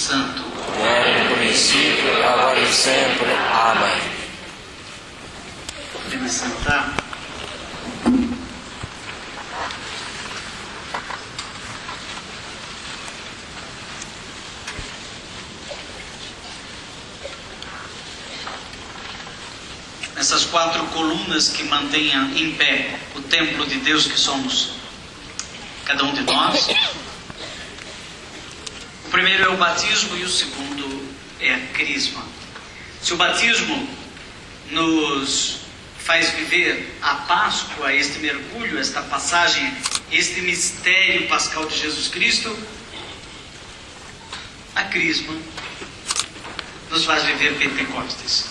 Santo. como era no princípio, agora e sempre. Amém. Podemos sentar. Essas 4 colunas que mantêm em pé o templo de Deus que somos cada um de nós. O primeiro é o batismo e o segundo é a crisma. Se o batismo nos faz viver a Páscoa, este mergulho, esta passagem, este mistério pascal de Jesus Cristo, a crisma nos faz viver Pentecostes.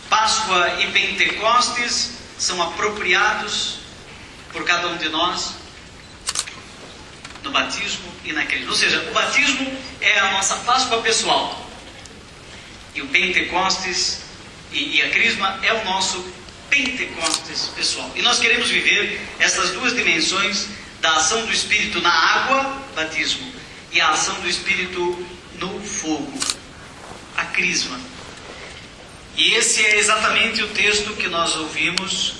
Páscoa e Pentecostes são apropriados por cada um de nós no batismo e na crisma. Ou seja, o batismo é a nossa Páscoa pessoal. E o Pentecostes e a crisma é o nosso Pentecostes pessoal. E nós queremos viver essas 2 dimensões da ação do Espírito na água, batismo, e a ação do Espírito no fogo, a crisma. E esse é exatamente o texto que nós ouvimos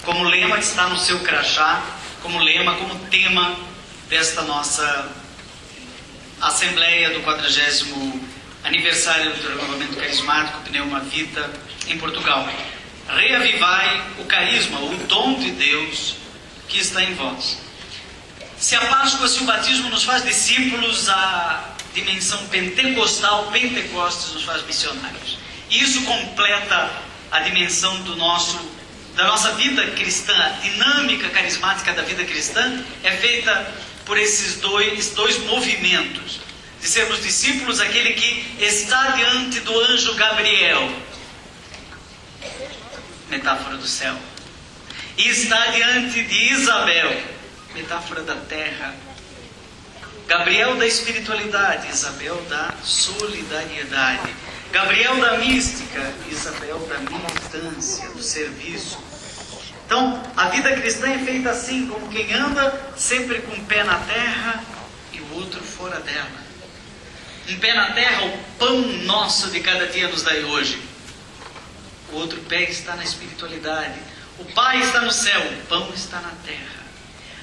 como lema que está no seu crachá, como lema, como tema desta nossa Assembleia do 40º aniversário do Renovamento Carismático Pneuma Vita em Portugal. Reavivai o carisma, o dom de Deus que está em vós. Se a Páscoa, se o batismo nos faz discípulos, a dimensão pentecostal, Pentecostes nos faz missionários. E isso completa a dimensão da nossa vida cristã. A dinâmica carismática da vida cristã é feita por esses dois movimentos. De sermos discípulos, aquele que está diante do anjo Gabriel, metáfora do céu, e está diante de Isabel, metáfora da terra. Gabriel da espiritualidade, Isabel da solidariedade. Gabriel da mística, Isabel da militância, do serviço. Então, a vida cristã é feita assim, como quem anda sempre com um pé na terra e o outro fora dela. Um pé na terra, o pão nosso de cada dia nos dai hoje. O outro pé está na espiritualidade. O Pai está no céu, o pão está na terra.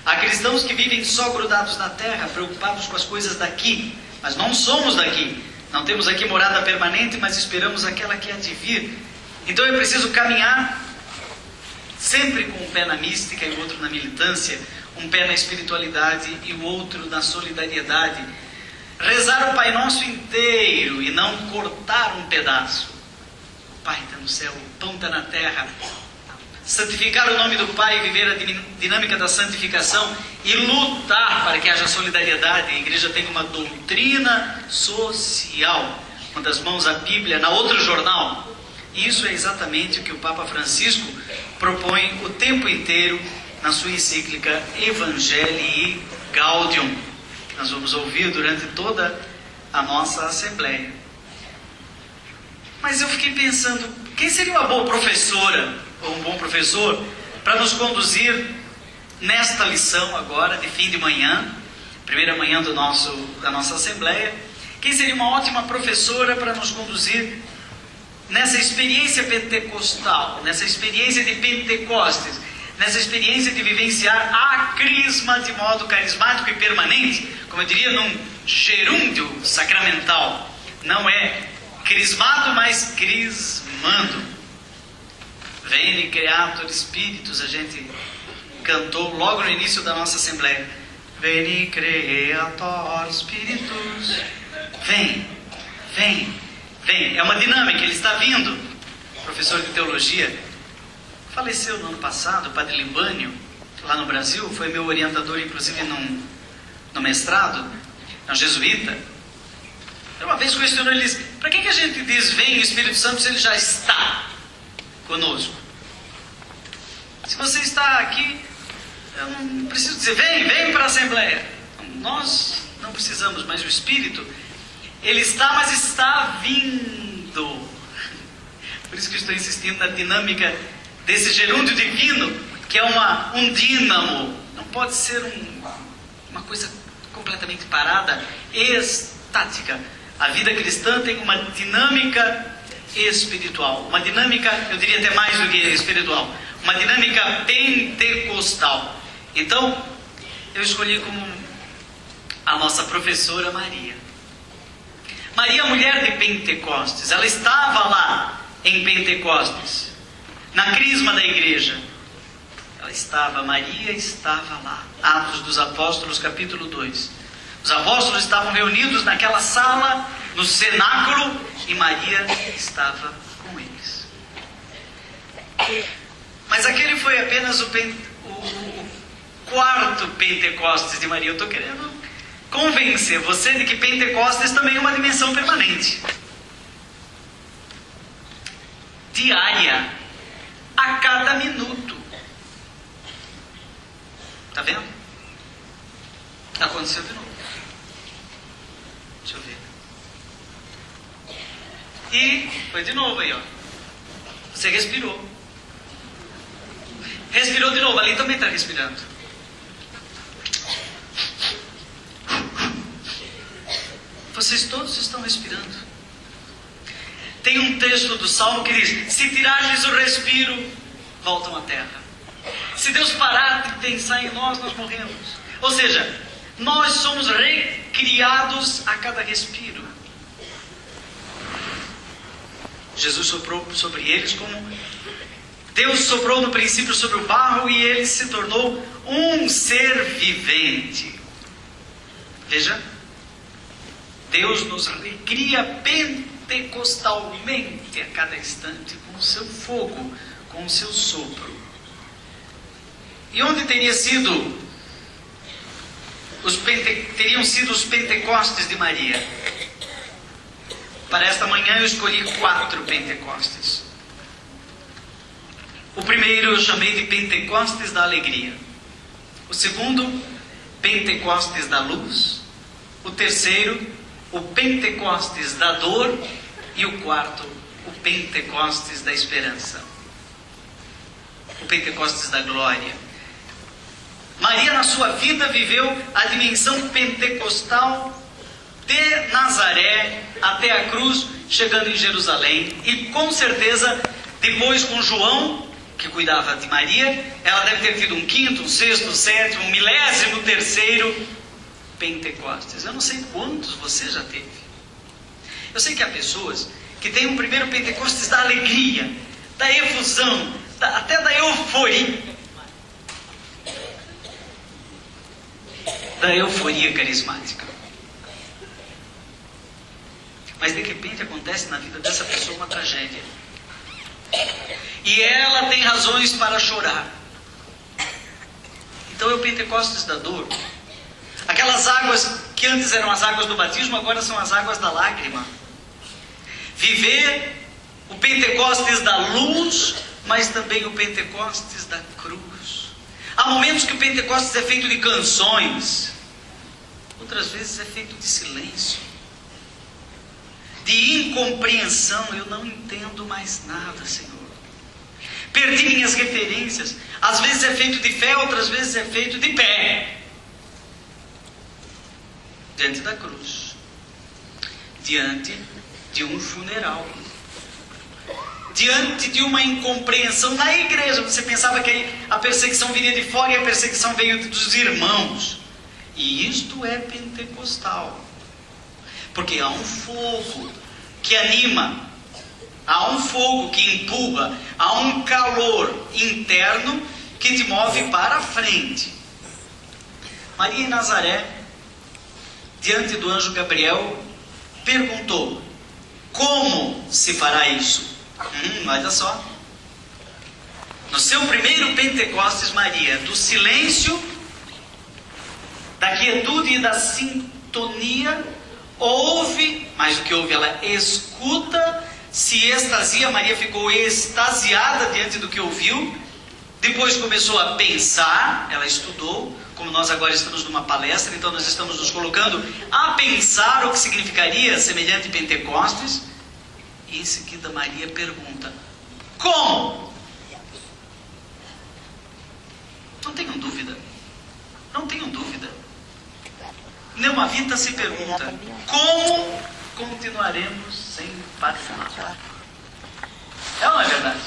Há cristãos que vivem só grudados na terra, preocupados com as coisas daqui, mas não somos daqui. Não temos aqui morada permanente, mas esperamos aquela que há de vir. Então é preciso caminhar sempre com um pé na mística e o outro na militância, um pé na espiritualidade e o outro na solidariedade. Rezar o Pai Nosso inteiro e não cortar um pedaço. O Pai está no céu, o pão está na terra. Santificar o nome do Pai e viver a dinâmica da santificação e lutar para que haja solidariedade. A igreja tem uma doutrina social. Uma das mãos a Bíblia, na outra jornal. E isso é exatamente o que o Papa Francisco propõe o tempo inteiro na sua encíclica Evangelii Gaudium, que nós vamos ouvir durante toda a nossa Assembleia. Mas eu fiquei pensando, quem seria uma boa professora ou um bom professor para nos conduzir nesta lição agora de fim de manhã, primeira manhã da nossa Assembleia? Quem seria uma ótima professora para nos conduzir nessa experiência pentecostal, nessa experiência de Pentecostes, nessa experiência de vivenciar a crisma de modo carismático e permanente, como eu diria, num gerúndio sacramental. Não é crismado, mas crismando. Veni Creator Spiritus, a gente cantou logo no início da nossa Assembleia. Veni Creator Spiritus. Vem, vem, vem. É uma dinâmica, ele está vindo. Professor de teologia, faleceu no ano passado, o padre Libânio, lá no Brasil, foi meu orientador, inclusive, no mestrado, é um jesuíta. Uma vez questionou, ele disse, para que a gente diz vem o Espírito Santo se ele já está conosco? Se você está aqui, eu não preciso dizer, vem para a Assembleia. Nós não precisamos, mas o Espírito, ele está, mas está vindo. Por isso que eu estou insistindo na dinâmica desse gerúndio divino, que é um dínamo. Não pode ser uma coisa completamente completamente parada, estática. A vida cristã tem uma dinâmica espiritual, uma dinâmica, eu diria até mais do que espiritual, uma dinâmica pentecostal. Então, eu escolhi como a nossa professora Maria. Maria, mulher de Pentecostes, ela estava lá em Pentecostes, na crisma da igreja. Maria estava lá. Atos dos Apóstolos, capítulo 2. Os apóstolos estavam reunidos naquela sala, no cenáculo, e Maria estava com eles. Mas aquele foi apenas o quarto Pentecostes de Maria. Eu estou querendo convencer você de que Pentecostes também é uma dimensão permanente. Diária. A cada minuto. Está vendo? Aconteceu de novo. Deixa eu ver. E foi de novo aí, ó. Você respirou. Respirou de novo. Ali também está respirando. Vocês todos estão respirando. Tem um texto do Salmo que diz: se tirardes o respiro, voltam à terra. Se Deus parar de pensar em nós, nós morremos. Ou seja, nós somos recriados a cada respiro. Jesus soprou sobre eles como Deus soprou no princípio sobre o barro e ele se tornou um ser vivente. Veja, Deus nos recria pentecostalmente a cada instante com o seu fogo, com o seu sopro. E onde teriam sido os Pentecostes de Maria? Para esta manhã eu escolhi 4 Pentecostes. O primeiro eu chamei de Pentecostes da alegria. O segundo, Pentecostes da luz. O terceiro, o Pentecostes da dor. E o quarto, o Pentecostes da esperança. O Pentecostes da glória. Maria, na sua vida, viveu a dimensão pentecostal de Nazaré até a cruz, chegando em Jerusalém. E com certeza, depois com João, que cuidava de Maria, ela deve ter tido um 5º, um 6º, um 7º, um 13º Pentecostes. Eu não sei quantos você já teve. Eu sei que há pessoas que têm um primeiro Pentecostes da alegria, da efusão, até da euforia. Da euforia carismática. Mas de repente acontece na vida dessa pessoa uma tragédia. E ela tem razões para chorar. Então é o Pentecostes da dor. Aquelas águas que antes eram as águas do batismo, agora são as águas da lágrima. Viver o Pentecostes da luz, mas também o Pentecostes da cruz. Há momentos que o Pentecostes é feito de canções, outras vezes é feito de silêncio, de incompreensão. Eu não entendo mais nada, Senhor. Perdi minhas referências. Às vezes é feito de fé, outras vezes é feito de pé. Diante da cruz. Diante de um funeral. Diante de uma incompreensão na igreja. Você pensava que a perseguição viria de fora e a perseguição veio dos irmãos. E isto é pentecostal. Porque há um fogo que anima, há um fogo que empurra, há um calor interno que te move para a frente. Maria em Nazaré, diante do anjo Gabriel, perguntou: como se fará isso? Olha só. No seu primeiro Pentecostes, Maria, do silêncio, da quietude e da sintonia, ouve, mais do que ouve, ela escuta, se extasia. Maria ficou extasiada diante do que ouviu. Depois começou a pensar, ela estudou, como nós agora estamos numa palestra, então nós estamos nos colocando a pensar o que significaria semelhante Pentecostes. E em seguida Maria pergunta: como? Não tenham dúvida. Não tenham dúvida. Neumavita se pergunta: como continuaremos sem Padre Lapa? É ou não é verdade?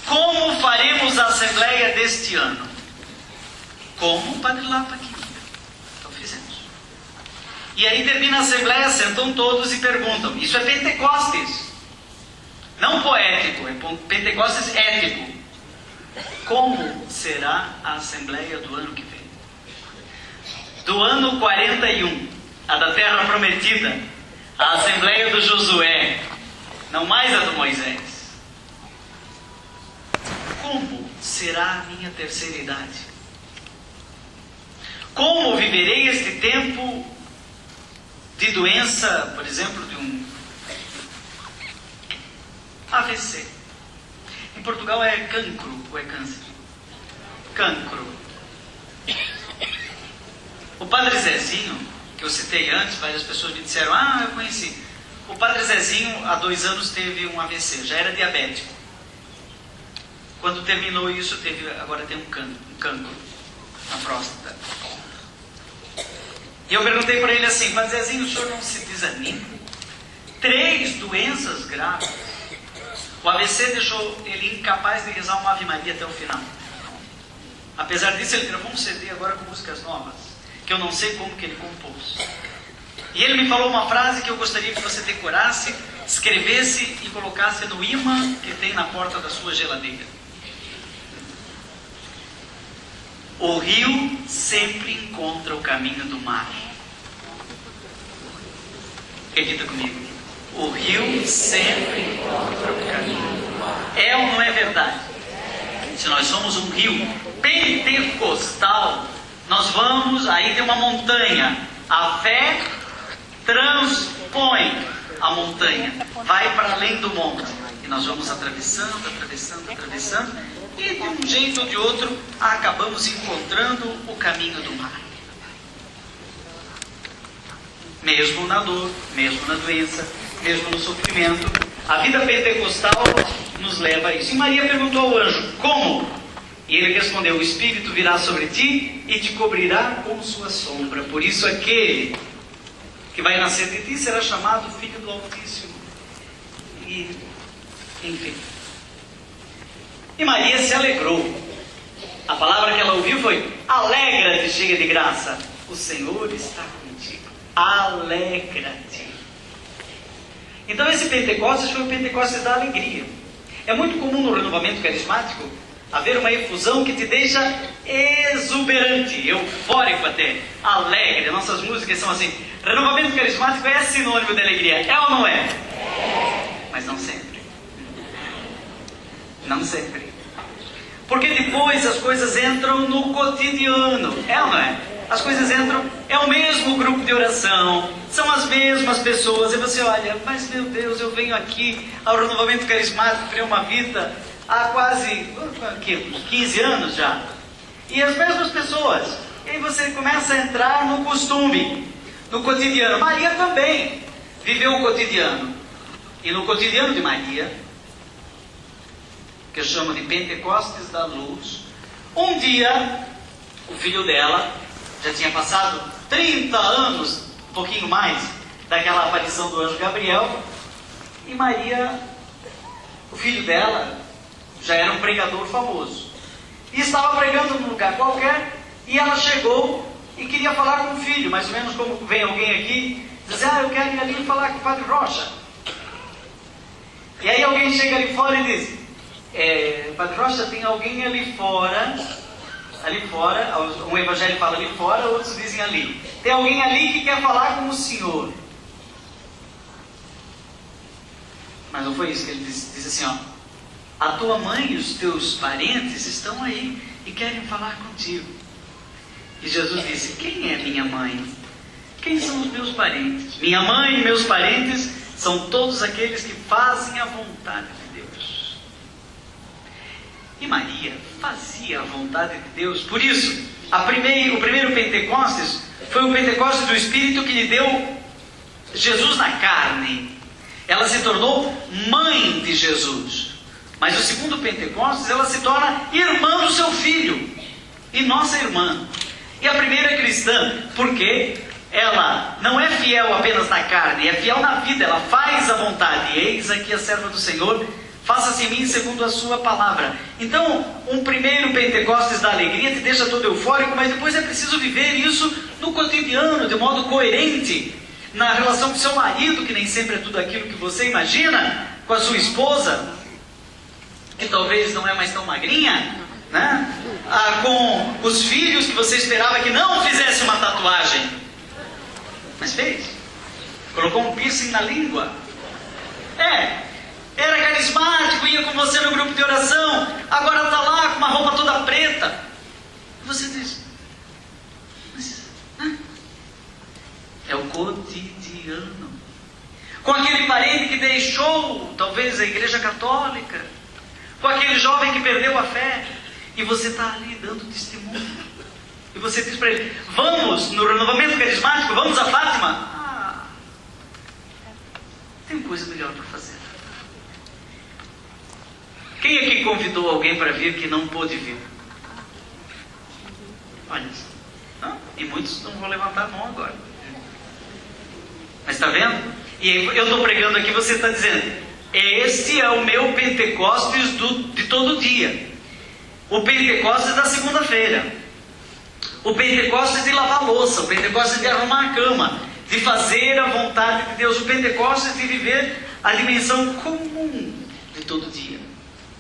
Como faremos a Assembleia deste ano? Como o Padre Lapa queria. Então fizemos. E aí termina a Assembleia, sentam todos e perguntam. Isso é Pentecostes. Não poético, é Pentecostes ético. Como será a Assembleia do ano que vem? Do ano 41, a da Terra Prometida, a Assembleia do Josué, não mais a do Moisés. Como será a minha terceira idade? Como viverei este tempo de doença, por exemplo, de um AVC? Em Portugal é cancro ou é câncer? Cancro. O Padre Zezinho, que eu citei antes, várias pessoas me disseram: ah, eu conheci. O Padre Zezinho, há 2 anos, teve um AVC, já era diabético. Quando terminou isso, agora tem um cancro na próstata. E eu perguntei para ele assim: Padre Zezinho, o senhor não se desanima? 3 doenças graves. O AVC deixou ele incapaz de rezar uma Ave Maria até o final. Apesar disso, ele gravou um CD agora com músicas novas, que eu não sei como que ele compôs. E ele me falou uma frase que eu gostaria que você decorasse, escrevesse e colocasse no imã que tem na porta da sua geladeira. O rio sempre encontra o caminho do mar. Repita comigo. O rio sempre encontra o caminho do mar. É ou não é verdade? Se nós somos um rio pentecostal, nós vamos, aí tem uma montanha. A fé transpõe a montanha, vai para além do monte. E nós vamos atravessando, atravessando, atravessando, e de um jeito ou de outro, acabamos encontrando o caminho do mar. Mesmo na dor, mesmo na doença, mesmo no sofrimento, a vida pentecostal nos leva a isso. E Maria perguntou ao anjo: como? E ele respondeu: o Espírito virá sobre ti e te cobrirá com sua sombra. Por isso aquele que vai nascer de ti será chamado Filho do Altíssimo. E, enfim. E Maria se alegrou. A palavra que ela ouviu foi: alegra-te, cheia de graça, o Senhor está contigo. Alegra-te. Então esse Pentecostes foi o Pentecostes da alegria. É muito comum no renovamento carismático haver uma efusão que te deixa exuberante, eufórico até, alegre. Nossas músicas são assim. Renovamento carismático é sinônimo de alegria, é ou não é? Mas não sempre. Não sempre. Porque depois as coisas entram no cotidiano, é ou não é? As coisas entram, é o mesmo grupo de oração, são as mesmas pessoas, e você olha: mas meu Deus, eu venho aqui ao renovamento carismático para uma vida há quase 15 anos já, e as mesmas pessoas, e aí você começa a entrar no costume, no cotidiano. Maria também viveu o cotidiano, e no cotidiano de Maria, que eu chamo de Pentecostes da Luz, um dia o filho dela já tinha passado 30 anos, um pouquinho mais, daquela aparição do anjo Gabriel, e Maria, o filho dela, já era um pregador famoso, e estava pregando num lugar qualquer, e ela chegou e queria falar com o filho, mais ou menos como vem alguém aqui, dizer: eu quero ir ali falar com o Padre Rocha. E aí alguém chega ali fora e diz: Padre Rocha, tem alguém ali fora, um evangelho fala ali fora, outros dizem ali. Tem alguém ali que quer falar com o senhor. Mas não foi isso que ele disse. Disse assim: a tua mãe e os teus parentes estão aí e querem falar contigo. E Jesus disse: quem é minha mãe? Quem são os meus parentes? Minha mãe e meus parentes são todos aqueles que fazem a vontade de Deus. E Maria fazia a vontade de Deus. Por isso, o primeiro Pentecostes foi o Pentecostes do Espírito que lhe deu Jesus na carne. Ela se tornou mãe de Jesus. Mas o segundo Pentecostes, ela se torna irmã do seu filho e nossa irmã. E a primeira é cristã, porque ela não é fiel apenas na carne, é fiel na vida, ela faz a vontade. Eis aqui a serva do Senhor, faça-se em mim segundo a sua palavra. Então, um primeiro Pentecostes da alegria te deixa todo eufórico, mas depois é preciso viver isso no cotidiano, de modo coerente, na relação com seu marido, que nem sempre é tudo aquilo que você imagina, com a sua esposa, que talvez não é mais tão magrinha, né? Com os filhos que você esperava que não fizesse uma tatuagem, mas fez. Colocou um piercing na língua. Era carismático, ia com você no grupo de oração, agora está lá com uma roupa toda preta. E você diz, mas, é o cotidiano. Com aquele parente que deixou, talvez, a igreja católica, com aquele jovem que perdeu a fé, e você está ali dando testemunho. E você diz para ele, vamos no renovamento carismático, vamos a Fátima. Tem coisa melhor para fazer. Quem aqui convidou alguém para vir que não pôde vir? Olha isso. Não? E muitos não vão levantar a mão agora. Mas está vendo? E eu estou pregando aqui, você está dizendo, este é o meu Pentecostes de todo dia. O Pentecostes da segunda-feira. O Pentecostes de lavar a louça, o Pentecostes de arrumar a cama, de fazer a vontade de Deus, o Pentecostes de viver a dimensão comum de todo dia.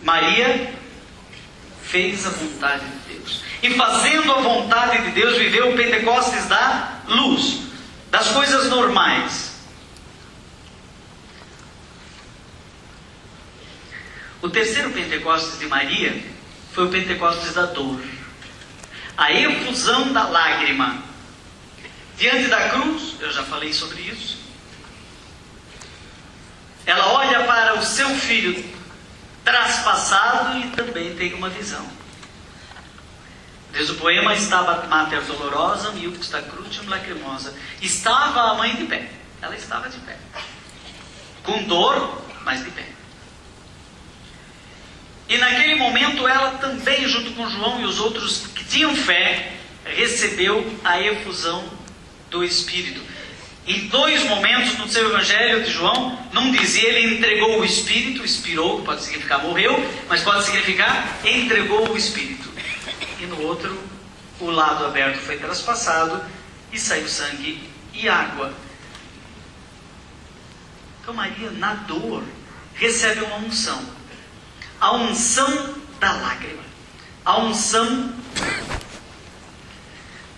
Maria fez a vontade de Deus. E fazendo a vontade de Deus, viveu o Pentecostes da luz, das coisas normais. O terceiro Pentecostes de Maria foi o Pentecostes da dor. A efusão da lágrima diante da cruz, eu já falei sobre isso. Ela olha para o seu filho traspassado e também tem uma visão. Diz o poema, estava mater dolorosa, miuxta crucium lacrimosa. Estava a mãe de pé. Ela estava de pé. Com dor, mas de pé. E naquele momento ela também, junto com João e os outros que tinham fé, recebeu a efusão do Espírito. Em dois momentos no seu Evangelho de João, num dizia ele entregou o Espírito, expirou, que pode significar morreu, mas pode significar entregou o Espírito. E no outro, o lado aberto foi traspassado e saiu sangue e água. Então Maria, na dor, recebe uma unção. A unção da lágrima. A unção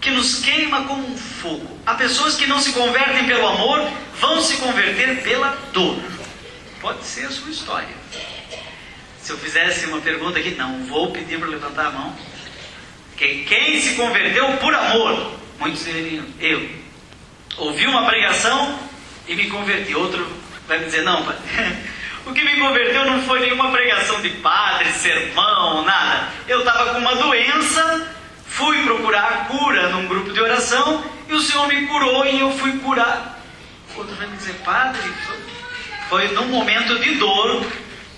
que nos queima como um fogo. Há pessoas que não se convertem pelo amor, vão se converter pela dor. Pode ser a sua história. Se eu fizesse uma pergunta aqui, não vou pedir para levantar a mão. Quem se converteu por amor? Muitos diriam, eu. Ouvi uma pregação e me converti. Outro vai me dizer, não, pai. O que me converteu não foi nenhuma pregação de padre, sermão, nada. Eu estava com uma doença, fui procurar a cura num grupo de oração e o Senhor me curou e eu fui curar. Outro vai me dizer, padre, foi num momento de dor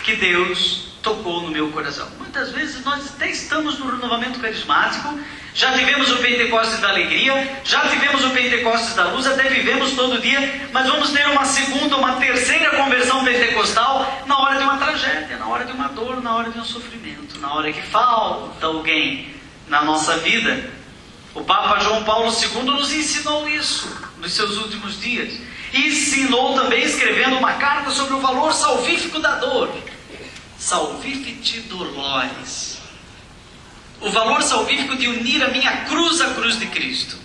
que Deus tocou no meu coração. Muitas vezes nós até estamos no renovamento carismático, já tivemos o Pentecostes da alegria, já tivemos o Pentecostes da luz, até vivemos todo dia, mas vamos ter uma segunda, uma terceira conversão pentecostal na hora de uma tragédia, na hora de uma dor, na hora de um sofrimento, na hora que falta alguém na nossa vida. O Papa João Paulo II nos ensinou isso nos seus últimos dias. E ensinou também escrevendo uma carta sobre o valor salvífico da dor. Salvifici dolores. O valor salvífico de unir a minha cruz à cruz de Cristo.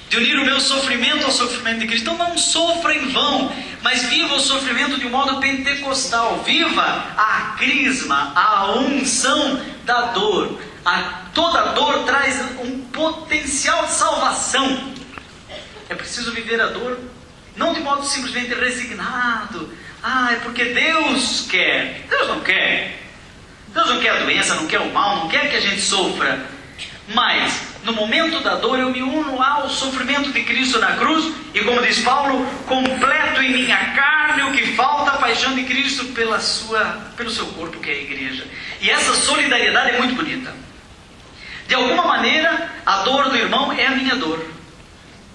De unir o meu sofrimento ao sofrimento de Cristo. Então não sofra em vão, mas viva o sofrimento de um modo pentecostal. Viva a crisma, a unção da dor. Toda dor traz um potencial de salvação. É preciso viver a dor, não de modo simplesmente resignado. É porque Deus quer. Deus não quer. Deus não quer a doença, não quer o mal, não quer que a gente sofra. Mas, no momento da dor, eu me uno ao sofrimento de Cristo na cruz. E como diz Paulo, completo em minha carne o que falta, a paixão de Cristo pelo seu corpo, que é a igreja. E essa solidariedade é muito bonita. De alguma maneira, a dor do irmão é a minha dor.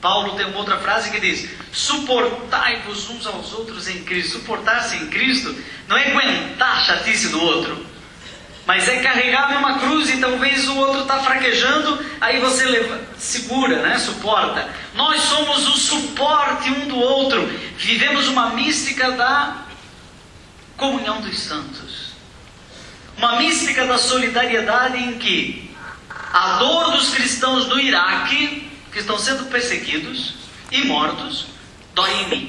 Paulo tem uma outra frase que diz: suportai-vos uns aos outros em Cristo. Suportar-se em Cristo não é aguentar a chatice do outro, mas é carregar a mesma cruz e talvez o outro está fraquejando, aí você segura, né? Suporta. Nós somos o suporte um do outro. Vivemos uma mística da comunhão dos santos. Uma mística da solidariedade em que a dor dos cristãos do Iraque, que estão sendo perseguidos e mortos, dói em mim.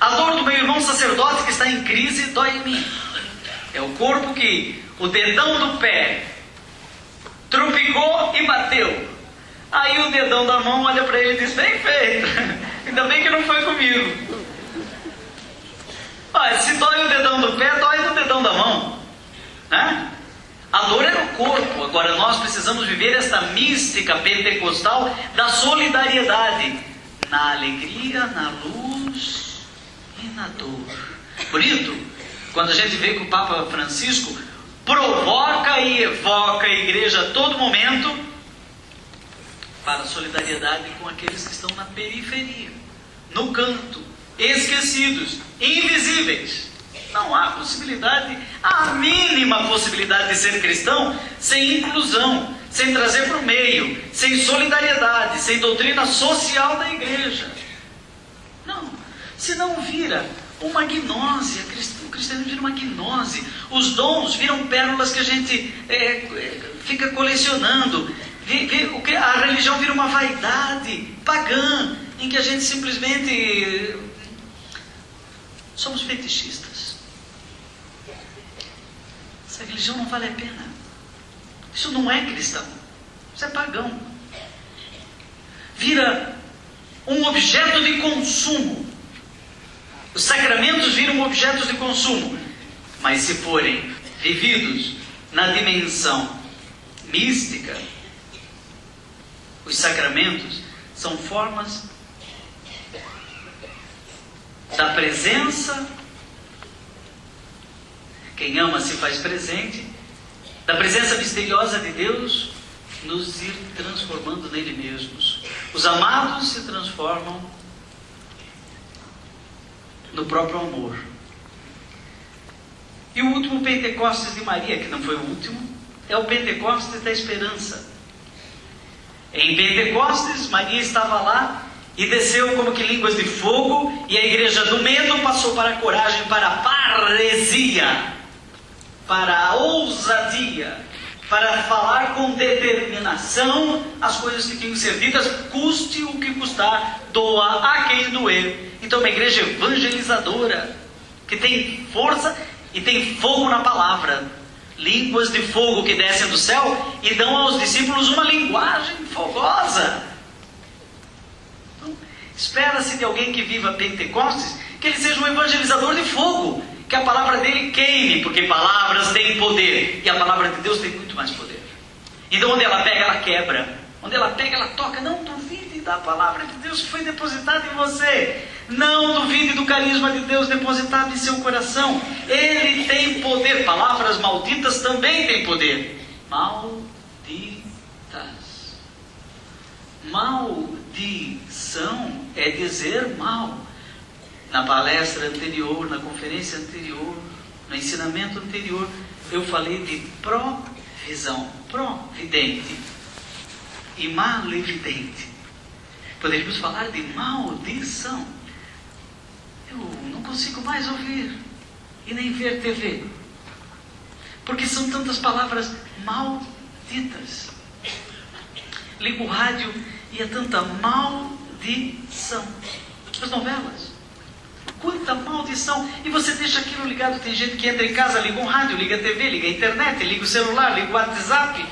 A dor do meu irmão sacerdote que está em crise dói em mim. É o corpo que o dedão do pé tropicou e bateu. Aí o dedão da mão olha para ele e diz: bem feito, ainda bem que não foi comigo. Olha, se dói o dedão do pé, dói no dedão da mão, né? A dor é no corpo. Agora nós precisamos viver esta mística pentecostal da solidariedade, na alegria, na luz e na dor. Bonito quando a gente vê que o Papa Francisco provoca e evoca a igreja a todo momento para a solidariedade com aqueles que estão na periferia, no canto, esquecidos, invisíveis. Não há possibilidade, a mínima possibilidade de ser cristão sem inclusão, sem trazer para o meio, sem solidariedade, sem doutrina social da igreja. Não, senão vira uma gnose, o cristianismo vira uma gnose. Os dons viram pérolas que a gente fica colecionando. A religião vira uma vaidade pagã, em que a gente simplesmente somos fetichistas. Essa religião não vale a pena. Isso não é cristão. Isso é pagão. Vira um objeto de consumo. Os sacramentos viram objetos de consumo. Mas se forem vividos na dimensão mística, os sacramentos são formas da presença. Quem ama se faz presente, da presença misteriosa de Deus, nos ir transformando nele mesmos. Os amados se transformam no próprio amor. E o último Pentecostes de Maria, que não foi o último, é o Pentecostes da esperança. Em Pentecostes, Maria estava lá e desceu como que línguas de fogo, e a igreja do medo passou para a coragem, para a paresia, para a ousadia, para falar com determinação as coisas que tinham que ser ditas, custe o que custar, doa a quem doer. Então uma igreja evangelizadora, que tem força e tem fogo na palavra, línguas de fogo que descem do céu e dão aos discípulos uma linguagem fogosa. Então, espera-se de alguém que viva Pentecostes, que ele seja um evangelizador de fogo, que a palavra dele queime, porque palavras têm poder, e a palavra de Deus tem muito mais poder. Então onde ela pega, ela quebra. Onde ela pega, ela toca. Não duvide da palavra de Deus que foi depositada em você. Não duvide do carisma de Deus depositado em seu coração. Ele tem poder. Palavras malditas também têm poder. Malditas. Maldição é dizer mal. Na palestra anterior, na conferência anterior, no ensinamento anterior, eu falei de provisão, providente e malevidente. Poderíamos falar de maldição. Eu não consigo mais ouvir e nem ver TV, porque são tantas palavras malditas. Ligo o rádio e é tanta maldição. As novelas, quanta maldição, e você deixa aquilo ligado. Tem gente que entra em casa, liga um rádio, liga a TV, liga a internet, liga o celular, liga o WhatsApp,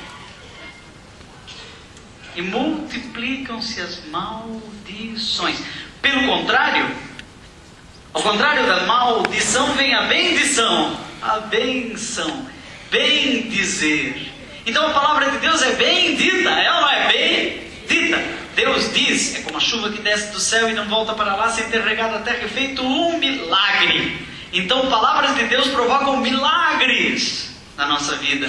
e multiplicam-se as maldições. Pelo contrário, ao contrário da maldição, vem a bendição, a benção, bem dizer. Então a palavra de Deus é bendita, ela não é bendita. Deus diz, é como a chuva que desce do céu e não volta para lá sem ter regado a terra e feito um milagre. Então palavras de Deus provocam milagres na nossa vida.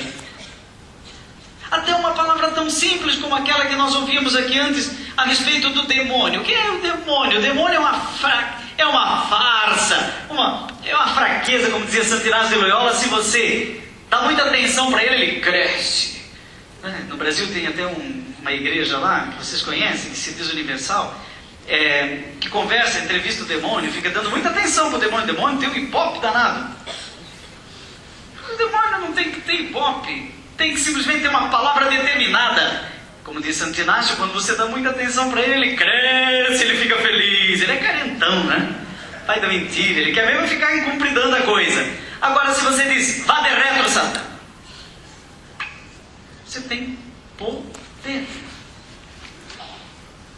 Até uma palavra tão simples como aquela que nós ouvimos aqui antes a respeito do demônio. O que é o demônio? O demônio é uma farsa, é uma fraqueza, como dizia Santo Inácio de Loyola. Se você dá muita atenção para ele cresce. No Brasil tem até uma igreja lá, que vocês conhecem, que se diz Universal, que conversa, entrevista o demônio, fica dando muita atenção para o demônio. O demônio tem um ibope danado. O demônio não tem que ter ibope, tem que simplesmente ter uma palavra determinada. Como diz Santo Inácio, quando você dá muita atenção para ele cresce, ele fica feliz. Ele é carentão, né? Pai da mentira, ele quer mesmo ficar incumpridando a coisa. Agora, se você diz, vá de retro, Satan, você tem poder.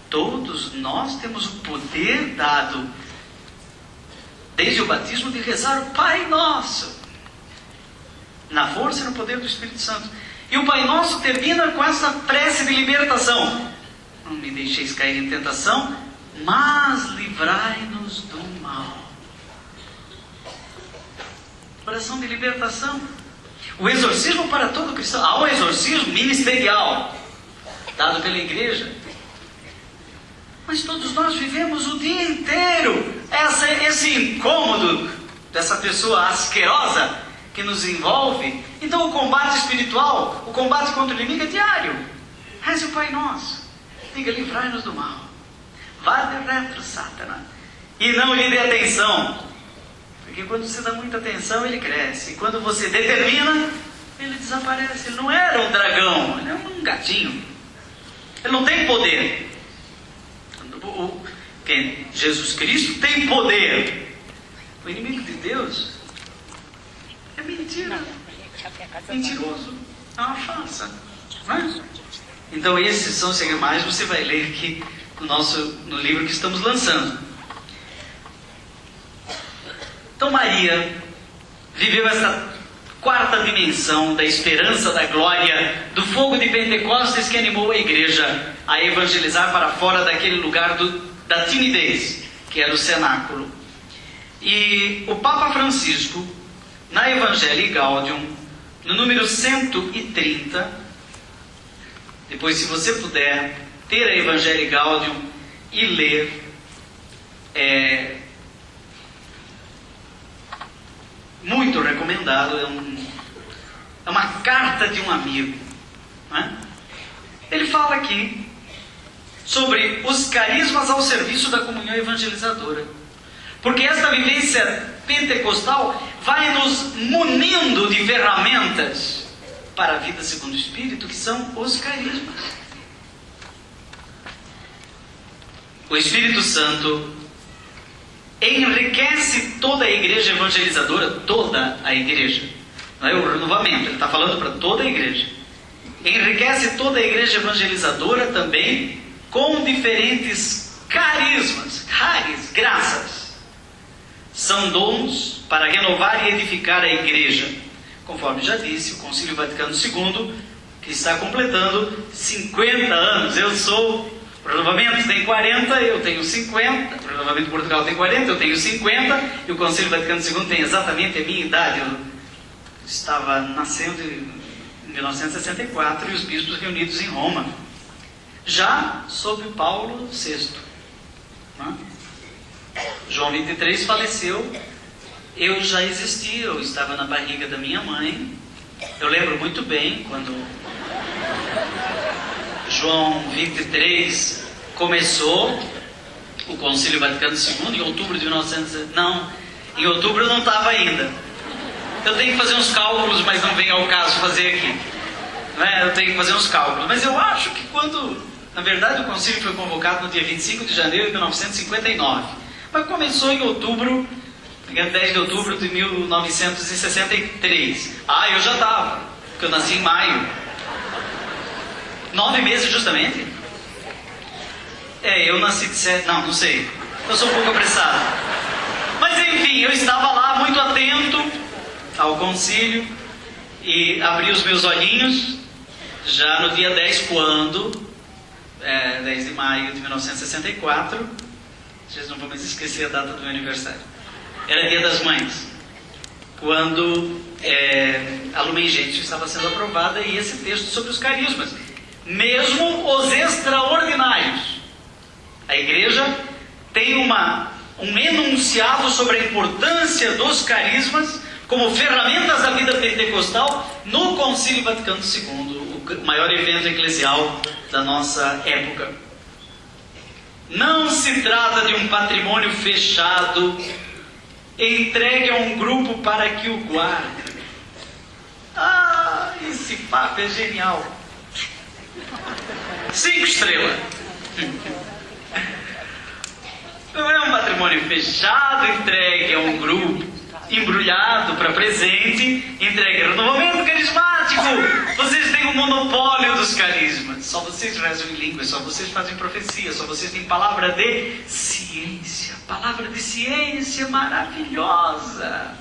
Todos nós temos o poder dado, desde o batismo, de rezar o Pai Nosso, na força e no poder do Espírito Santo. E o Pai Nosso termina com essa prece de libertação: não me deixeis cair em tentação, mas livrai-nos do mal. Oração de libertação. O exorcismo para todo cristão. Há um exorcismo ministerial dado pela igreja, mas todos nós vivemos o dia inteiro esse incômodo dessa pessoa asquerosa que nos envolve. Então o combate espiritual, o combate contra o inimigo é diário. Reze o Pai Nosso, diga, livrai-nos do mal, vá de retro, Satanás, e não lhe dê atenção, porque quando você dá muita atenção ele cresce, e quando você determina, ele desaparece. Ele não era um dragão, ele é um gatinho, ele não tem poder. Jesus Cristo tem poder. O inimigo de Deus é mentira, mentiroso, é uma farsa, não é? Então esses são os segredos, você vai ler aqui no livro que estamos lançando. Então Maria viveu essa quarta dimensão da esperança, da glória, do fogo de Pentecostes que animou a igreja a evangelizar para fora daquele lugar da timidez, que era o cenáculo. E o Papa Francisco, na Evangelii Gaudium, no número 130, depois, se você puder ter a Evangelii Gaudium e ler, muito recomendado, é uma carta de um amigo, né? Ele fala aqui sobre os carismas ao serviço da comunhão evangelizadora, porque esta vivência pentecostal vai nos munindo de ferramentas para a vida segundo o Espírito, que são os carismas. O Espírito Santo enriquece toda a igreja evangelizadora, toda a igreja, não é o renovamento, ele está falando para toda a igreja. Enriquece toda a igreja evangelizadora também com diferentes carismas, graças. São dons para renovar e edificar a igreja, conforme já disse o Concílio Vaticano II, que está completando 50 anos. O Renovamento tem 40, eu tenho 50, o Renovamento de Portugal tem 40, eu tenho 50, e o Concílio Vaticano II tem exatamente a minha idade. Eu estava nascendo em 1964 e os bispos reunidos em Roma, já sob Paulo VI. Né? João 23 faleceu, eu já existia, eu estava na barriga da minha mãe. Eu lembro muito bem quando João 23 começou o Concílio Vaticano II, em outubro de 1900. Não, em outubro eu não estava ainda. Eu tenho que fazer uns cálculos, mas não vem ao caso fazer aqui. Eu tenho que fazer uns cálculos. Mas eu acho que na verdade o concílio foi convocado no dia 25 de janeiro de 1959. Mas começou em outubro, 10 de outubro de 1963. Eu já estava, porque eu nasci em maio. 9 meses justamente. Eu nasci de 7, não sei. Eu sou um pouco apressado. Mas enfim, eu estava lá muito atento ao concílio e abri os meus olhinhos já no dia 10, 10 de maio de 1964. Vocês não vão mais esquecer a data do meu aniversário. Era Dia das Mães. quando a Lumen Gentium estava sendo aprovada, e esse texto sobre os carismas, mesmo os extraordinários. A igreja tem um enunciado sobre a importância dos carismas como ferramentas da vida pentecostal no Concílio Vaticano II, o maior evento eclesial da nossa época. Não se trata de um patrimônio fechado, entregue a um grupo para que o guarde. Esse papo é genial. 5 estrelas. Não é um patrimônio fechado, entregue a um grupo, embrulhado para presente, entregue no momento carismático. Vocês têm o monopólio dos carismas. Só vocês rezam em línguas, só vocês fazem profecia, só vocês têm palavra de ciência. Palavra de ciência maravilhosa.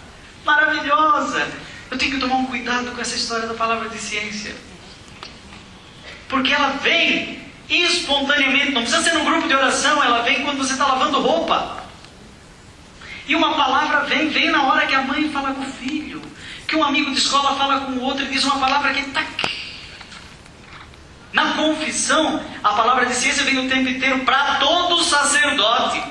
Maravilhosa. Eu tenho que tomar um cuidado com essa história da palavra de ciência. Porque ela vem espontaneamente, não precisa ser num grupo de oração, ela vem quando você está lavando roupa. E uma palavra vem na hora que a mãe fala com o filho, que um amigo de escola fala com o outro e diz uma palavra que tac. Na confissão, a palavra de ciência vem o tempo inteiro para todo sacerdote,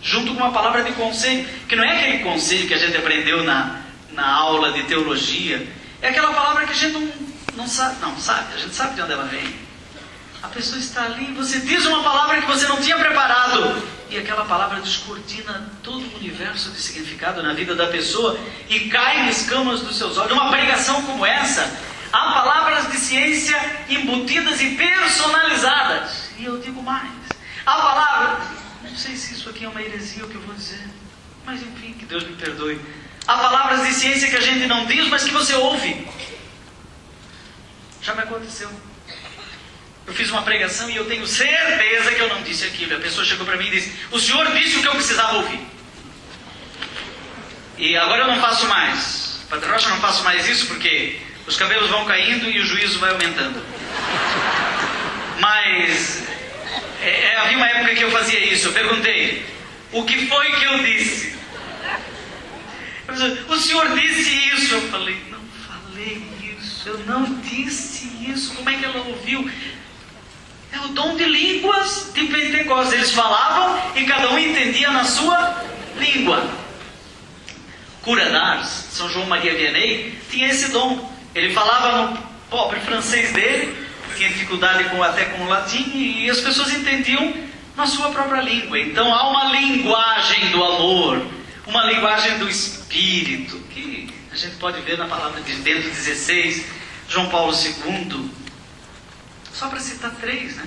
junto com uma palavra de conselho, que não é aquele conselho que a gente aprendeu na aula de teologia, é aquela palavra que a gente não sabe, a gente sabe de onde ela vem. A pessoa está ali, você diz uma palavra que você não tinha preparado, e aquela palavra descortina todo o universo de significado na vida da pessoa e cai em escamas dos seus olhos. Uma pregação como essa, há palavras de ciência embutidas e personalizadas. E eu digo mais, há palavras, não sei se isso aqui é uma heresia o que eu vou dizer, mas enfim, que Deus me perdoe. Há palavras de ciência que a gente não diz, mas que você ouve. Já me aconteceu. Eu fiz uma pregação e eu tenho certeza que eu não disse aquilo. A pessoa chegou para mim e disse: o senhor disse o que eu precisava ouvir. E agora eu não faço mais. Padre Rocha, eu não faço mais isso porque os cabelos vão caindo e o juízo vai aumentando. Mas havia uma época que eu fazia isso. Eu perguntei: o que foi que eu disse? O senhor disse isso. Eu falei: não falei isso. Eu não disse isso. Como é que ela ouviu? É o dom de línguas de Pentecostes. Eles falavam e cada um entendia na sua língua. Cura d'Ars, São João Maria Vianney, tinha esse dom. Ele falava no pobre francês dele, tinha dificuldade até com o latim, e as pessoas entendiam na sua própria língua. Então há uma linguagem do amor, uma linguagem do Espírito, que a gente pode ver na palavra de Bento XVI, João Paulo II. Só para citar 3, né?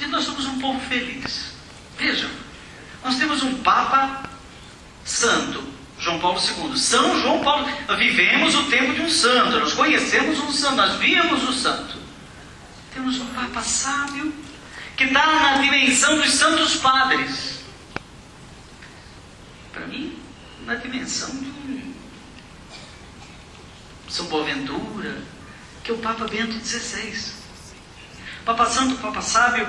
E nós somos um povo feliz. Vejam, nós temos um Papa Santo, João Paulo II. São João Paulo. Nós vivemos o tempo de um santo, nós conhecemos um santo, nós vimos o santo. Temos um Papa sábio, que está na dimensão dos santos padres. Para mim, na dimensão de um São Boaventura, que é o Papa Bento XVI. Papa Santo, Papa Sábio,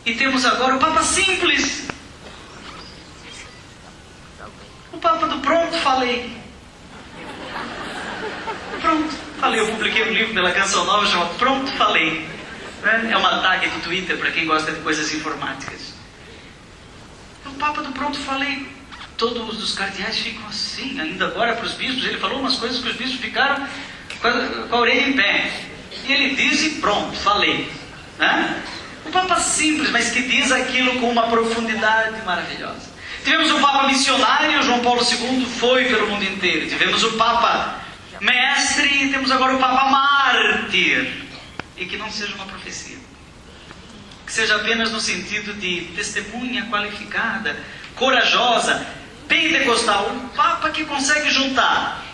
e temos agora o Papa Simples, o Papa do pronto falei. Pronto falei. Eu publiquei um livro pela Canção Nova chamado Pronto Falei. É uma tag do Twitter para quem gosta de coisas informáticas. O Papa do pronto falei. Todos os cardeais ficam assim. Ainda agora para os bispos, ele falou umas coisas que os bispos ficaram com a orelha em pé. E ele diz e pronto, falei. Né? Um Papa simples, mas que diz aquilo com uma profundidade maravilhosa. Tivemos o Papa missionário, João Paulo II foi pelo mundo inteiro. Tivemos o Papa mestre e temos agora o Papa mártir. E que não seja uma profecia. Que seja apenas no sentido de testemunha qualificada, corajosa, pentecostal. Um Papa que consegue juntar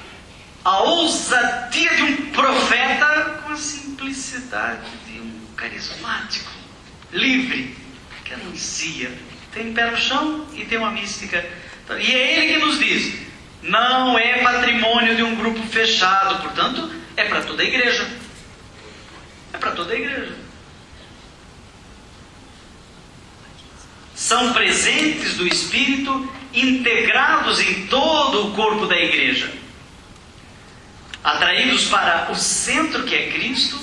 a ousadia de um profeta com a simplicidade de um carismático, livre, que anuncia. Tem pé no chão e tem uma mística. E é ele que nos diz: não é patrimônio de um grupo fechado, portanto, é para toda a igreja. É para toda a igreja. São presentes do Espírito integrados em todo o corpo da igreja, atraídos para o centro que é Cristo,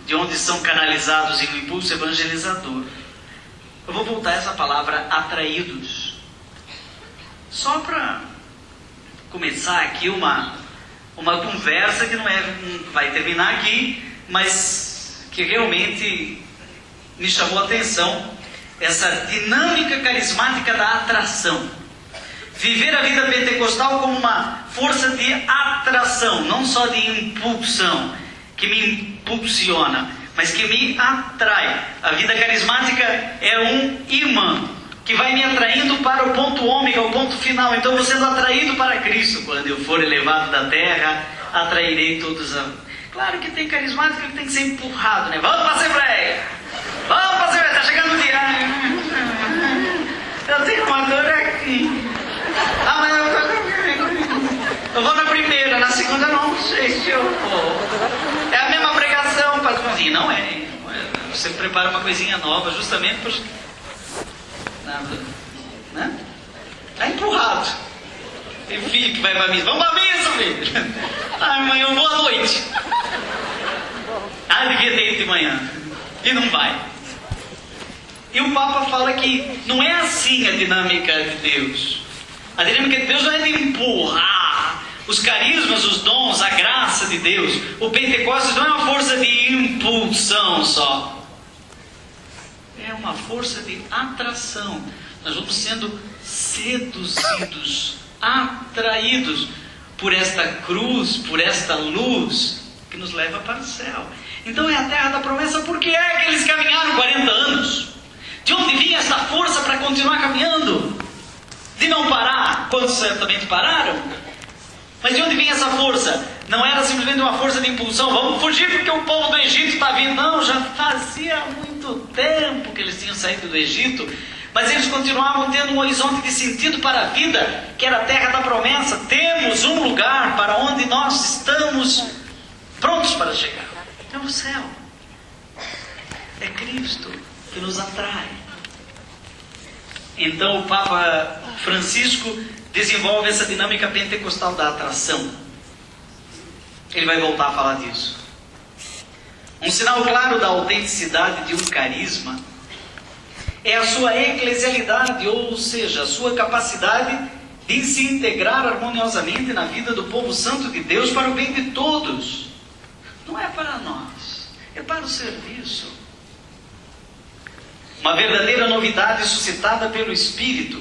de onde são canalizados em um impulso evangelizador. Eu vou voltar a essa palavra atraídos, só para começar aqui uma conversa que não vai terminar aqui, mas que realmente me chamou a atenção, essa dinâmica carismática da atração. Viver a vida pentecostal como uma força de atração, não só de impulsão, que me impulsiona, mas que me atrai. A vida carismática é um imã que vai me atraindo para o ponto ômega, o ponto final. Então, eu vou sendo atraído para Cristo. Quando eu for elevado da terra, atrairei todos a... Claro que tem carismático que tem que ser empurrado, né? Vamos para a Assembleia! Vamos para a Assembleia! Está chegando o dia! Eu tenho uma dor aqui. Ah, mas eu vou na primeira, na segunda não sei se eu vou. É a mesma pregação, pastorzinho. Não é. Você prepara uma coisinha nova justamente para... Né? Tá empurrado. Tem filho que vai para a missa. Vamos para a missa, filho. Ah, mãe, eu vou à noite. Ah, devia ter ido de manhã. E não vai. E o Papa fala que não é assim a dinâmica de Deus. A dinâmica de Deus não é de empurrar. Os carismas, os dons, a graça de Deus. O Pentecostes não é uma força de impulsão só. É uma força de atração. Nós vamos sendo seduzidos, atraídos por esta cruz, por esta luz que nos leva para o céu. Então é a terra da promessa. Por que é que eles caminharam 40 anos? De onde vinha essa força para continuar caminhando? De não parar, quantos certamente pararam? Mas de onde vinha essa força? Não era simplesmente uma força de impulsão. Vamos fugir porque o povo do Egito está vindo. Não, já fazia muito tempo que eles tinham saído do Egito. Mas eles continuavam tendo um horizonte de sentido para a vida, que era a terra da promessa. Temos um lugar para onde nós estamos prontos para chegar. É o céu. É Cristo que nos atrai. Então o Papa Francisco desenvolve essa dinâmica pentecostal da atração. Ele vai voltar a falar disso. Um sinal claro da autenticidade de um carisma é a sua eclesialidade, ou seja, a sua capacidade de se integrar harmoniosamente na vida do povo santo de Deus para o bem de todos. Não é para nós, é para o serviço. Uma verdadeira novidade suscitada pelo Espírito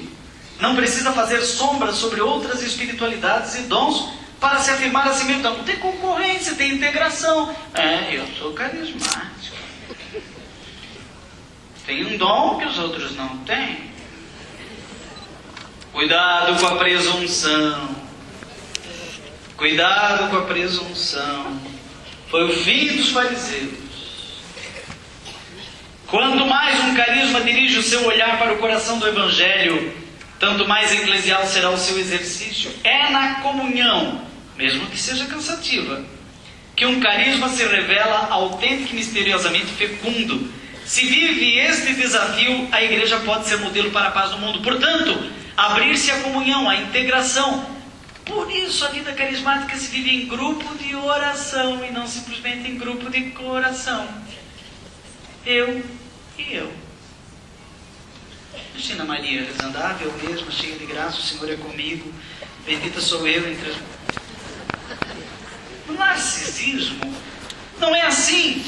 não precisa fazer sombra sobre outras espiritualidades e dons para se afirmar a si mesmo. Não tem concorrência, tem integração. Eu sou carismático. Tem um dom que os outros não têm. Cuidado com a presunção. Cuidado com a presunção. Foi o fim dos fariseus. Quanto mais um carisma dirige o seu olhar para o coração do Evangelho, tanto mais eclesial será o seu exercício. É na comunhão, mesmo que seja cansativa, que um carisma se revela autêntico e misteriosamente fecundo. Se vive este desafio, a igreja pode ser modelo para a paz do mundo. Portanto, abrir-se à comunhão, à integração. Por isso a vida carismática se vive em grupo de oração e não simplesmente em grupo de coração. Eu e eu. Cristina Maria, rezando, eu mesma, cheia de graça, o Senhor é comigo, bendita sou eu entre as... O narcisismo não é assim.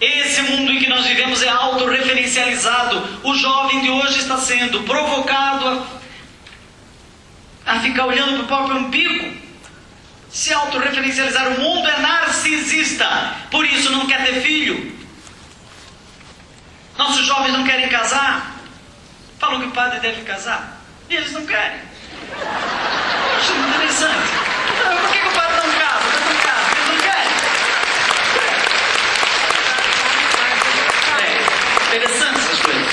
Esse mundo em que nós vivemos é autorreferencializado. O jovem de hoje está sendo provocado a ficar olhando para o próprio umbigo. Se autorreferencializar. O mundo é narcisista, por isso não quer ter filho. Nossos jovens não querem casar. Falam que o padre deve casar e eles não querem. Acho muito interessante. Por que o padre não casa? Eles não casam, eles não querem. Interessante essas coisas.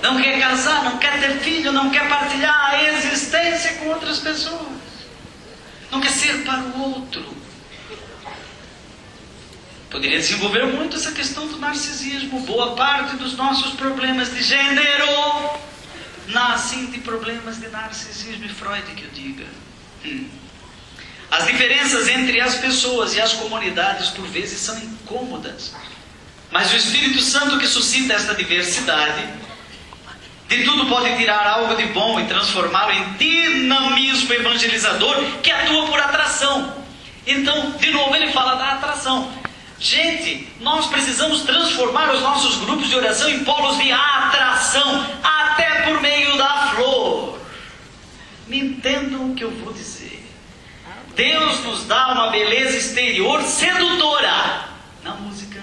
Não quer casar, não quer ter filho, não quer partilhar a existência com outras pessoas. Não quer ser para o outro. Poderia desenvolver muito essa questão do narcisismo. Boa parte dos nossos problemas de gênero nascem de problemas de narcisismo, e Freud que o diga. As diferenças entre as pessoas e as comunidades por vezes são incômodas, mas o Espírito Santo que suscita esta diversidade, de tudo pode tirar algo de bom e transformá-lo em dinamismo evangelizador que atua por atração. Então, de novo ele fala da atração. Gente, nós precisamos transformar os nossos grupos de oração em polos de atração, até por meio da flor. Me entendam o que eu vou dizer. Deus nos dá uma beleza exterior sedutora na música,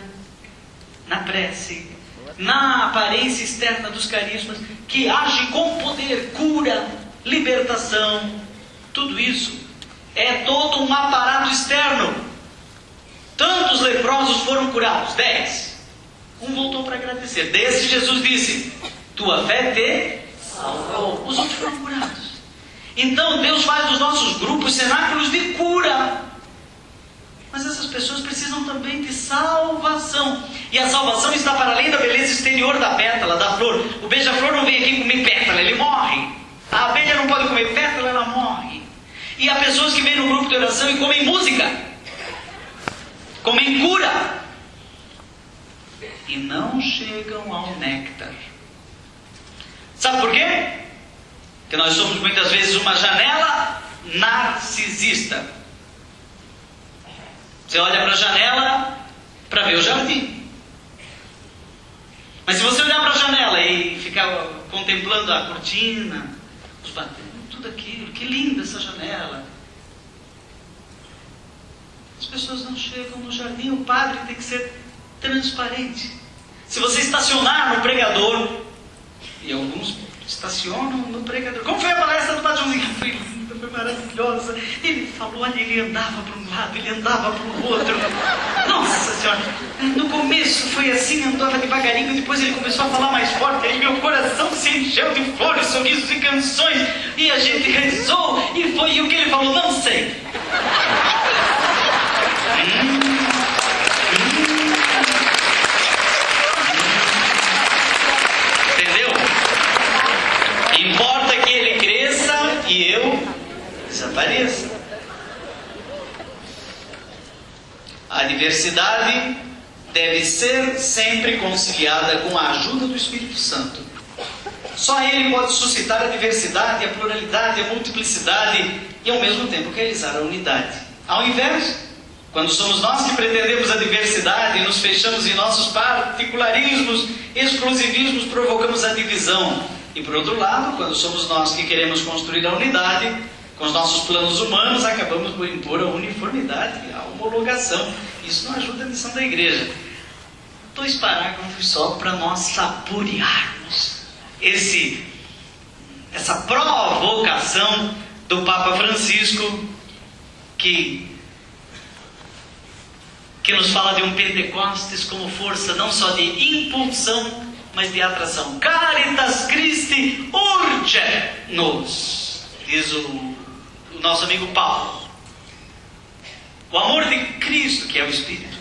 na prece, na aparência externa dos carismas, que age com poder, cura, libertação. Tudo isso é todo um aparato externo. Tantos leprosos foram curados? 10. Um voltou para agradecer. Desse Jesus disse: tua fé te salvou. Os outros foram curados. Então Deus faz dos nossos grupos cenáculos de cura. Mas essas pessoas precisam também de salvação. E a salvação está para além da beleza exterior da pétala, da flor. O beija-flor não vem aqui comer pétala, ele morre. A abelha não pode comer pétala, ela morre. E há pessoas que vêm no grupo de oração e comem música, comem cura, e não chegam ao néctar. Sabe por quê? Porque nós somos muitas vezes uma janela narcisista. Você olha para a janela para ver o jardim. Mas se você olhar para a janela e ficar contemplando a cortina, os batentes, tudo aquilo, que linda essa janela, as pessoas não chegam no jardim. O padre tem que ser transparente. Se você estacionar no pregador, e alguns estacionam no pregador. Como foi a palestra do Padre Joãozinho? Foi linda, foi maravilhosa. Ele falou, olha, ele andava para um lado, ele andava para o outro. Nossa Senhora, no começo foi assim, andava devagarinho, depois ele começou a falar mais forte, aí meu coração se encheu de flores, sorrisos e canções, e a gente rezou, e foi, e o que ele falou, não sei. Entendeu? Importa que ele cresça e eu desapareça. A diversidade deve ser sempre conciliada com a ajuda do Espírito Santo. Só ele pode suscitar a diversidade, a pluralidade, a multiplicidade e ao mesmo tempo realizar a unidade. Ao invés, quando somos nós que pretendemos a diversidade e nos fechamos em nossos particularismos, exclusivismos, provocamos a divisão. E por outro lado, quando somos nós que queremos construir a unidade, com os nossos planos humanos, acabamos por impor a uniformidade, a homologação. Isso não ajuda a missão da igreja. 2 parágrafos só para nós saborearmos essa provocação do Papa Francisco, que nos fala de um Pentecostes como força não só de impulsão, mas de atração. Caritas Christi urge-nos, diz o nosso amigo Paulo. O amor de Cristo, que é o Espírito.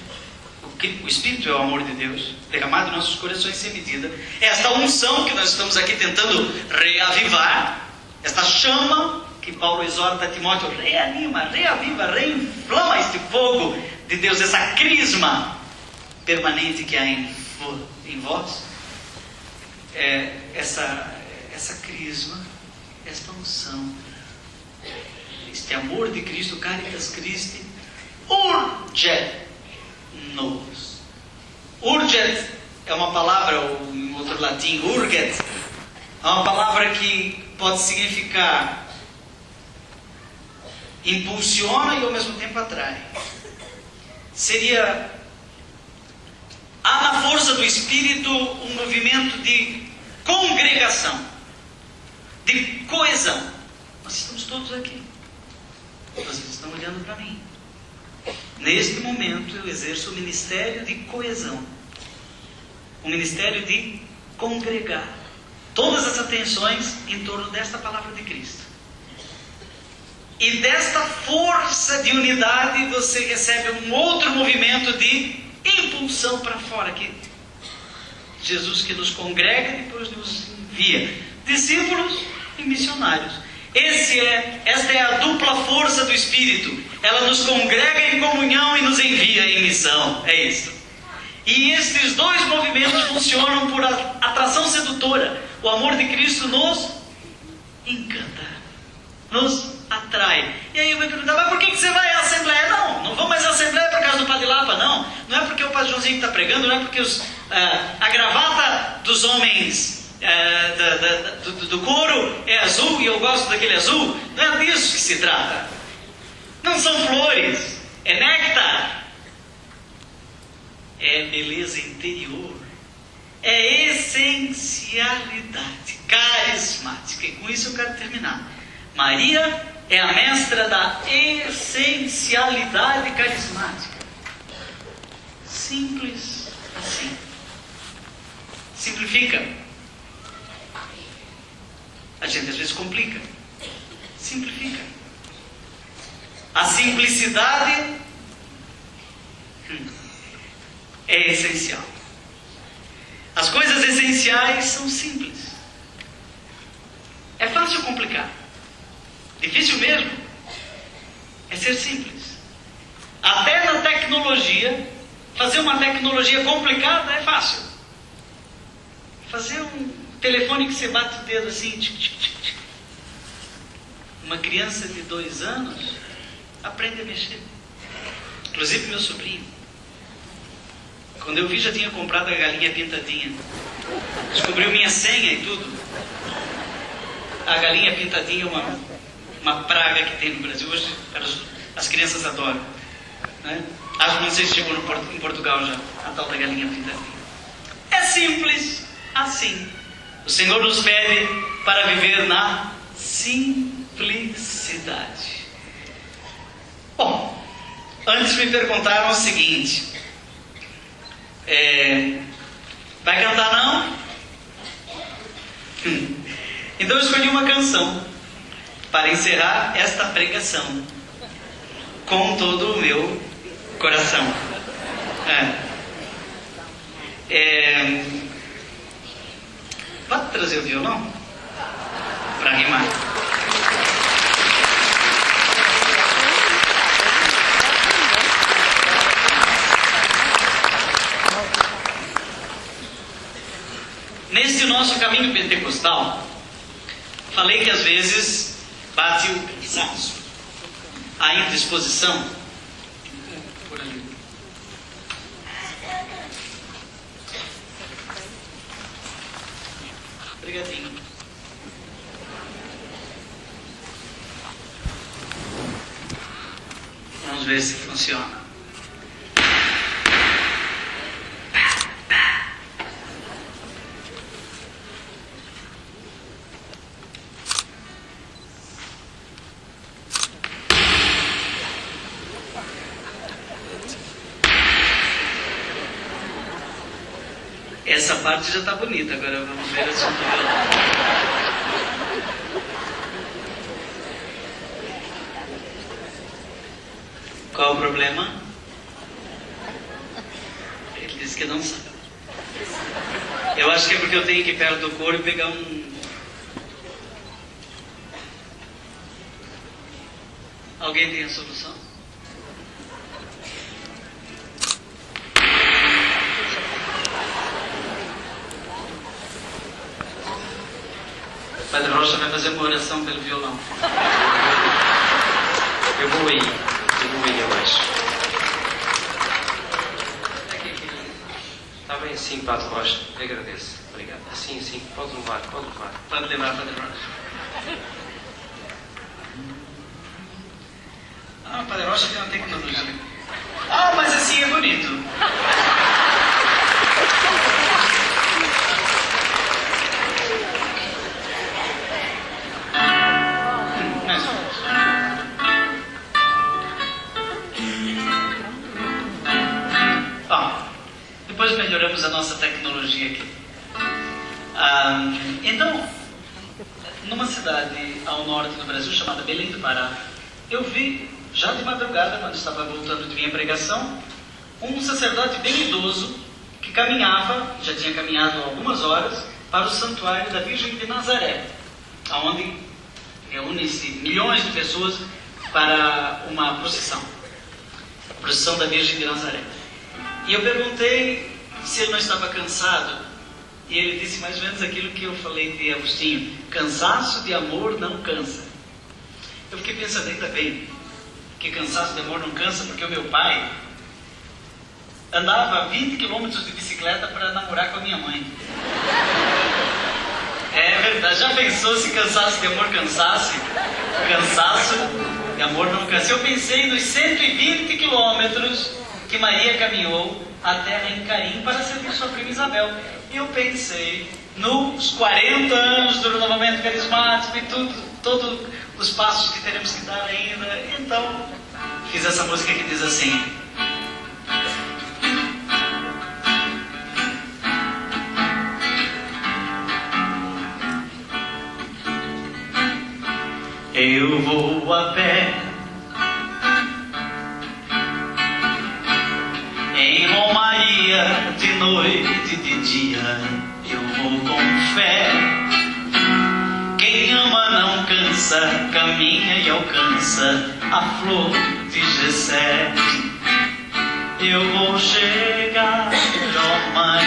O Espírito é o amor de Deus, derramado em nossos corações sem medida. Esta unção que nós estamos aqui tentando reavivar, esta chama que Paulo exorta a Timóteo, reanima, reaviva, reinflama este fogo de Deus, essa crisma permanente que há em vós. Essa crisma, esta unção, este amor de Cristo, Caritas Christi, urge-nos. Urget é uma palavra, ou em outro latim, urget, é uma palavra que pode significar impulsiona e ao mesmo tempo atrai. Seria, há na força do Espírito um movimento de congregação, de coesão. Nós estamos todos aqui. Vocês estão olhando para mim. Neste momento eu exerço o ministério de coesão, o ministério de congregar. Todas as atenções em torno desta palavra de Cristo. E desta força de unidade você recebe um outro movimento de impulsão para fora, que Jesus que nos congrega e depois nos envia discípulos e missionários. Esta é a dupla força do Espírito. Ela nos congrega em comunhão e nos envia em missão. É isso. E estes dois movimentos funcionam por atração sedutora. O amor de Cristo nos encanta, nos atrai. E aí eu vou perguntar, mas por que você vai à Assembleia? Não vou mais à Assembleia por causa do Padre Lapa, não. Não é porque o Padre Joãozinho está pregando, não é porque a gravata dos homens do coro é azul e eu gosto daquele azul. Não é disso que se trata. Não são flores, é néctar. É beleza interior. É essencialidade carismática. E com isso eu quero terminar. Maria é a mestra da essencialidade carismática. Simples assim. Simplifica. A gente às vezes complica. Simplifica. A simplicidade é essencial. As coisas essenciais são simples. É fácil complicar. Difícil mesmo é ser simples. Até na tecnologia, fazer uma tecnologia complicada é fácil. Fazer um telefone que você bate o dedo assim, tic, tic, tic, tic. Uma criança de 2 anos aprende a mexer. Inclusive meu sobrinho. Quando eu vi, já tinha comprado a galinha pintadinha. Descobriu minha senha e tudo. A galinha pintadinha é uma praga que tem no Brasil. Hoje as crianças adoram, né? Acho que não sei se chegou em Portugal já, a tal da galinha pintadinha. É simples assim. O Senhor nos pede para viver na simplicidade. Bom, antes me perguntaram o seguinte: vai cantar não? Então eu escolhi uma canção para encerrar esta pregação com todo o meu coração. Pode trazer o violão para rimar. Nesse nosso caminho pentecostal, falei que às vezes bate o cansaço, a indisposição. Por ali. Obrigadinho. Vamos ver se funciona. Essa parte já está bonita, agora vamos ver a sua violão. Qual o problema? Ele disse que não sabe. Eu acho que é porque eu tenho que ir perto do coro e pegar Alguém tem a solução? Padre Rocha vai fazer uma oração pelo violão. Eu vou aí, eu acho. Está bem assim, Padre Rocha, eu agradeço. Obrigado. Assim, pode levar. Pode levar, Padre Rocha. Padre Rocha tem uma tecnologia. Mas assim é bonito. Depois melhoramos a nossa tecnologia aqui. Então, numa cidade ao norte do Brasil chamada Belém do Pará, eu vi, já de madrugada, quando estava voltando de minha pregação, um sacerdote bem idoso que caminhava, já tinha caminhado algumas horas, para o santuário da Virgem de Nazaré, onde reúne-se milhões de pessoas para uma procissão, a procissão da Virgem de Nazaré. E eu perguntei se ele não estava cansado, e ele disse mais ou menos aquilo que eu falei de Agostinho: cansaço de amor não cansa. Eu fiquei pensando, ainda bem que cansaço de amor não cansa, porque o meu pai andava 20 quilômetros de bicicleta para namorar com a minha mãe. É verdade, já pensou se cansaço de amor cansasse? Cansaço de amor não cansa. Eu pensei nos 120 quilômetros que Maria caminhou a terra em Carim para servir sua prima Isabel. E eu pensei nos 40 anos do renovamento carismático e todos os passos que teremos que dar ainda. Então, fiz essa música que diz assim: eu vou a pé em romaria, de noite e de dia, eu vou com fé. Quem ama não cansa, caminha e alcança a flor de Jessé. Eu vou chegar, ó mãe,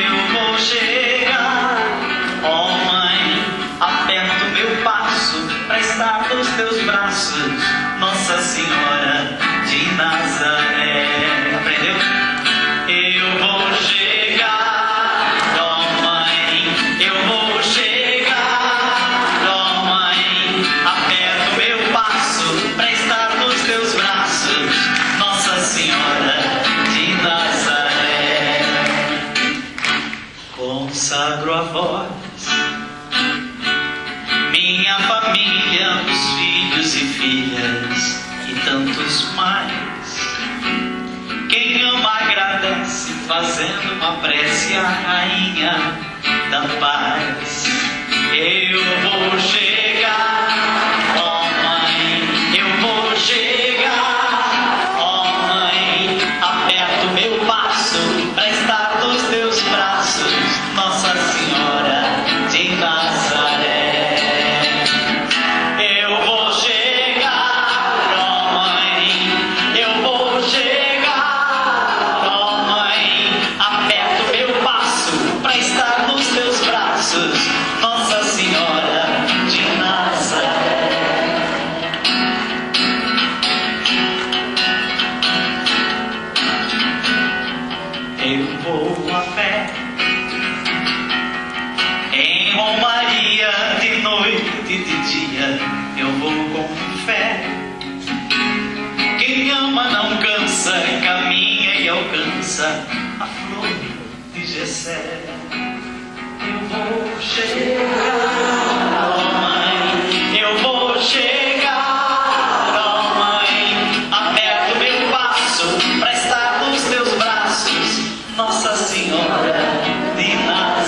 eu vou chegar, ó mãe, aperto meu passo para estar nos teus braços, Nossa Senhora de Nazaré. Aprendeu? Eu vou chegar, ó mãe, eu vou chegar, ó mãe, aperto meu passo para estar nos teus braços, Nossa Senhora de Nazaré. Consagro a vós minha família, os filhos e filhas e tantos mais. Quem ama agradece, fazendo uma prece à Rainha da Paz. Eu vou chegar, ó mãe, eu vou chegar, ó mãe, aperto meu passo para estar nos teus braços, Nossa Senhora de Nazaré. Nossa Senhora de Nazaré. Eu vou a pé em romaria, de noite e de dia, eu vou com fé. Quem ama não cansa, caminha e alcança a flor de Jessé. Eu vou chegar, ó mãe, eu vou chegar, ó mãe, aperto meu passo para estar nos teus braços, Nossa Senhora de Nazaré.